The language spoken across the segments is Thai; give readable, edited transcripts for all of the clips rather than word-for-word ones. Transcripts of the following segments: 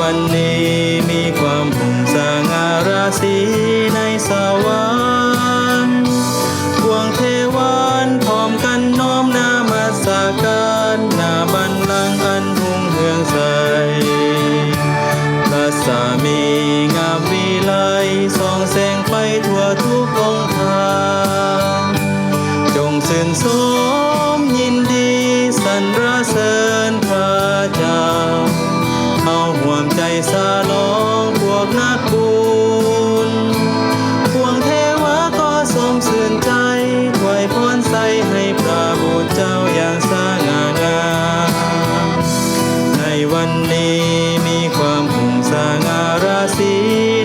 วันนี้มีความหุ่งสง่าราศีในสวรรค์ปวงเทวานพร้อมกันน้อมนมัสการหน้าบัลลังก์อันหุ่งเฮืองใสพระสามีงามวิไลส่องแสงไปทั่วทุกองค์ทางจงชื่นชมยินดีสรรเสริญพระเจ้าเอาห่วมใจสาลองพวกนักบุญพวงเทวะก็สมชื่นใจถวายพรใส่ให้พระบุตรเจ้าอย่างสง่างามในวันนี้มีความหุ่งสง่าราศี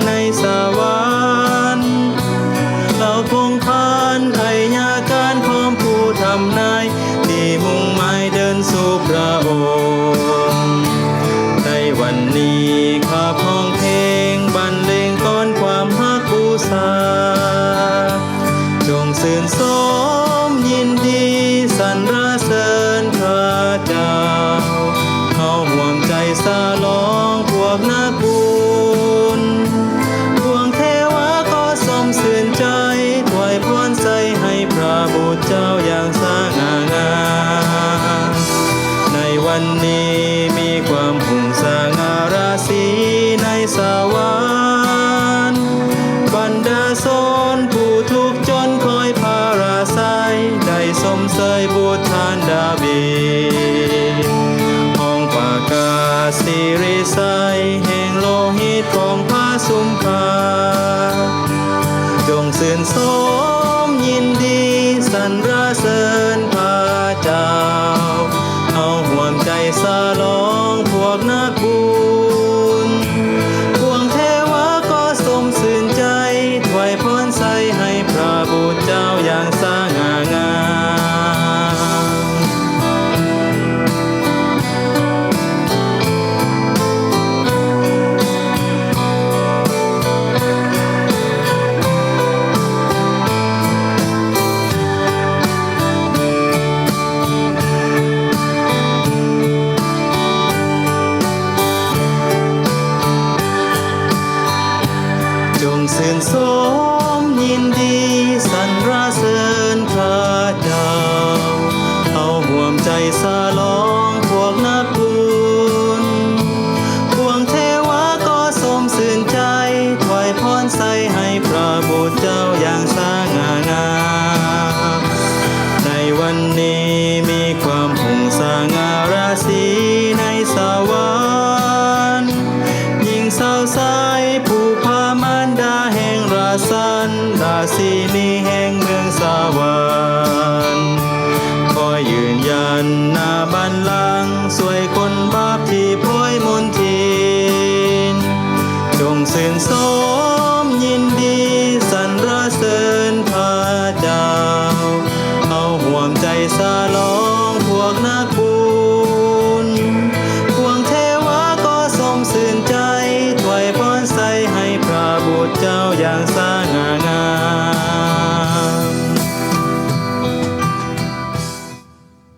ในสวรรค์เราพงพานไอยญาการพร้อมผู้ทำนายที่มุ่งหมายเดินสู่พระองค์ในวันนี้ข้าพ้องเพลงบรรเลงก้อนความฮักบูชาจงชื่นชมยินดีสรรเสริญพระเจ้าเอาห่วงใจสาลองพวกนักบุญพวงเทวะก็สมชื่นใจถวายพรใส่ให้พระบุตรเจ้าอย่างสง่างามในวันนี้มีความหุ่งสง่าราศีในสวรรค์บรรดาชนผู้ทุกข์จนคอยพาราไซได้สมเสยบุตรทานดาวีห้องปากาสิริไซแห่งโลหิตของพระสุมภาจงชื่นชมยินดีสรรเสริญพระเจ้าเอาห่วงใจสาลองพวกนักบุญพวงเทวะก็สมชื่นใจถวายพรใส่ให้พระบุตรเจ้าอย่างสง่างามจงชื่นชมยินดีสรรเสริญพระเจ้าเอาห่วมใจสาลองพวกนักบุญพวงเทวะก็สมชื่นใจถวายพรใส่ให้พระบุตรเจ้าอย่างสง่างามในวันนี้มีความหุ่งสง่าราศีในสวรรค์หญิงสาวสายผู้พามารดาแห่งราสันราศีนีแห่งเมืองสวรรค์คอยยืนยันหน้าบัลลังก์สวยคนบาปที่โพยมนทินจงชื่นชมยินดีสรรเสริญพระเจ้าเอาห่วงใจสาลองพวกนักบุญพวงเทวะก็สมชื่นใจถวายพรใส่ให้พระบุตรเจ้าอย่างส